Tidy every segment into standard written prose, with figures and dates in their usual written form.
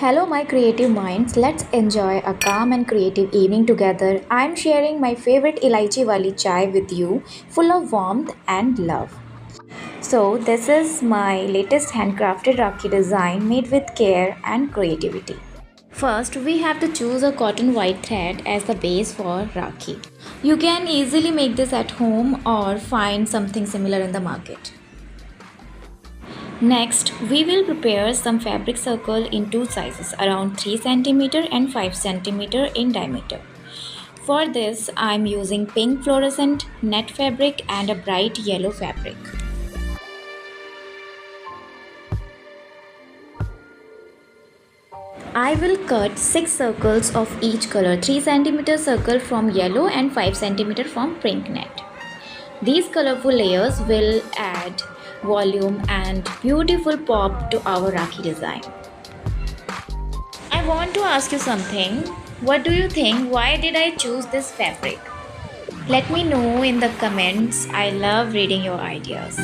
Hello, my creative minds. Let's enjoy a calm and creative evening together. I'm sharing my favorite elaichi wali chai with you, full of warmth and love. So, this is my latest handcrafted Rakhi design made with care and creativity. First, we have to choose a cotton white thread as the base for Rakhi. You can easily make this at home or find something similar in the market. Next, we will prepare some fabric circle in two sizes around 3 cm and 5 cm in diameter. For this, I am using pink fluorescent net fabric and a bright yellow fabric. I will cut 6 circles of each color, 3 cm circle from yellow and 5 cm from pink net. These colorful layers will add volume and beautiful pop to our Rakhi design. I want to ask you something. What do you think? Why did I choose this fabric? Let me know in the comments. I love reading your ideas.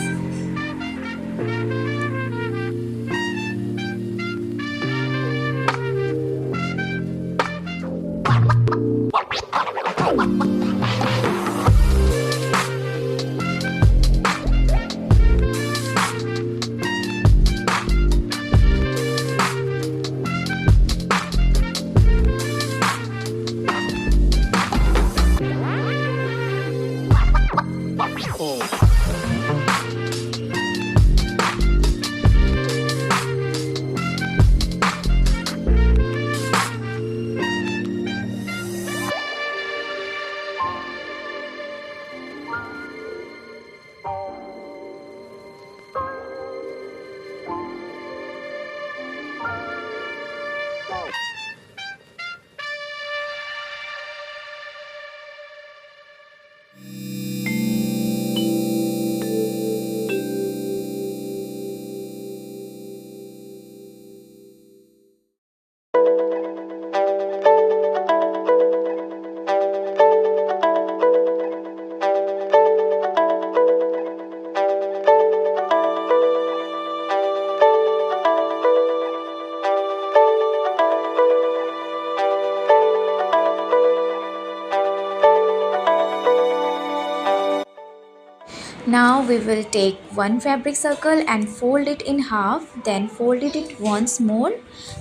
Now we will take one fabric circle and fold it in half, then fold it once more,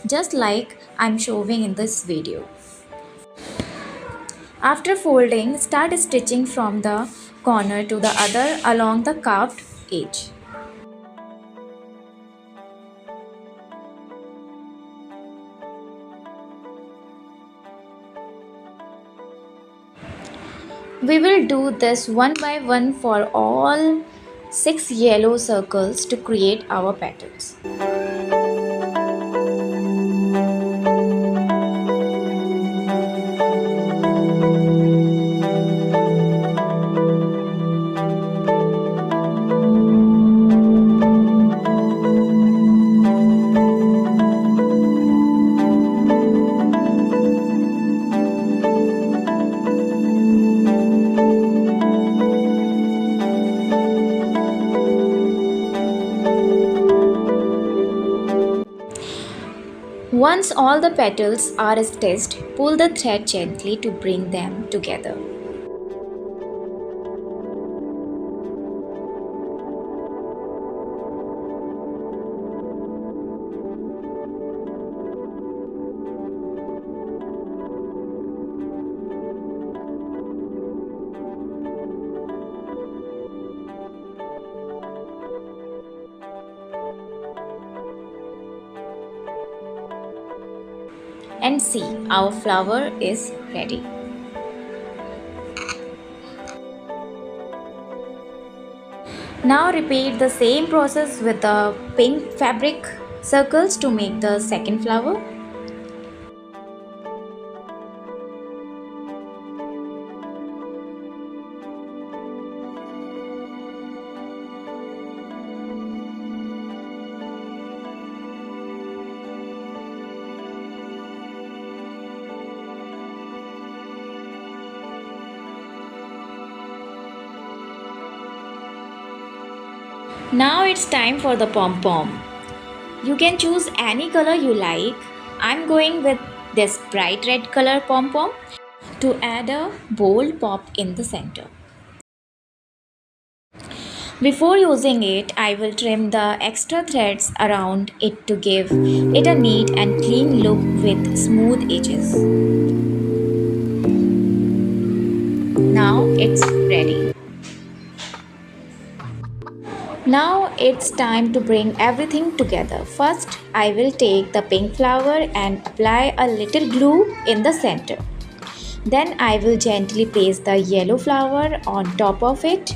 just like I'm showing in this video. After folding, start stitching from the corner to the other along the carved edge. We will do this one by one for all 6 yellow circles to create our petals. Once all the petals are stitched, pull the thread gently to bring them together. And see, our flower is ready. Now repeat the same process with the pink fabric circles to make the second flower. Now it's time for the pom-pom. You can choose any color you like. I'm going with this bright red color pom pom to add a bold pop in the center. Before using it, I will trim the extra threads around it to give it a neat and clean look with smooth edges. Now it's ready. Now it's time to bring everything together. First, I will take the pink flower and apply a little glue in the center. Then I will gently place the yellow flower on top of it.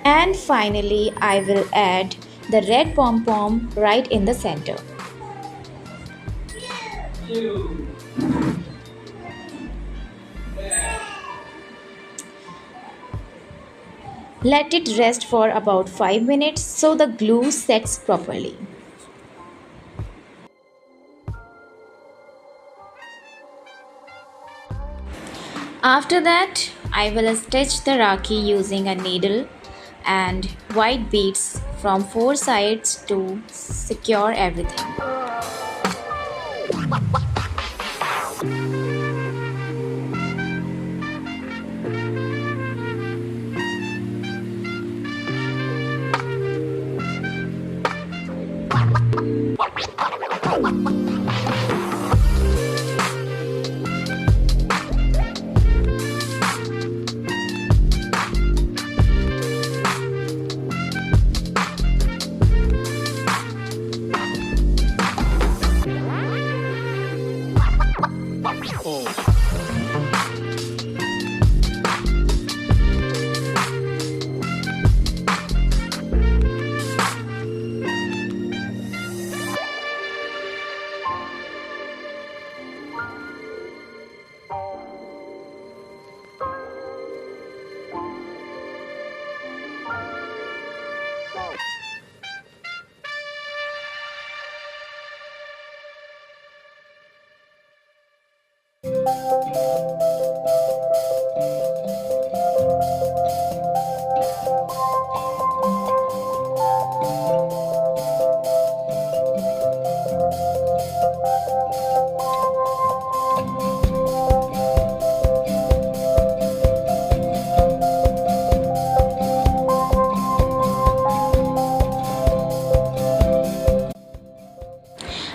And finally, I will add the red pom pom right in the center. Let it rest for about 5 minutes so the glue sets properly. After that, I will stitch the Rakhi using a needle and white beads from four sides to secure everything.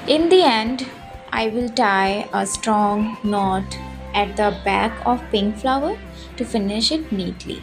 In the end, I will tie a strong knot at the back of pink flower to finish it neatly.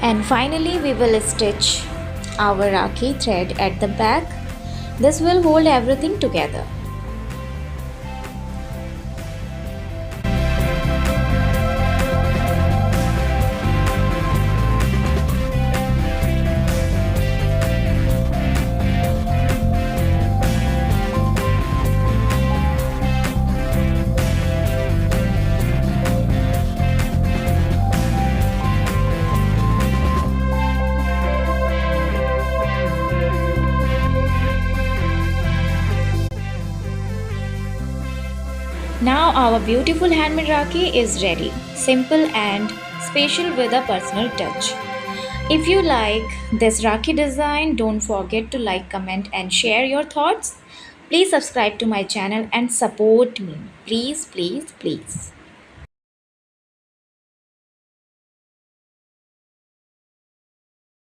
And finally, we will stitch our Rakhi thread at the back. This will hold everything together. Now our beautiful handmade Rakhi is ready, simple and special with a personal touch. If you like this Rakhi design, don't forget to like, comment and share your thoughts. Please subscribe to my channel and support me. Please, please, please.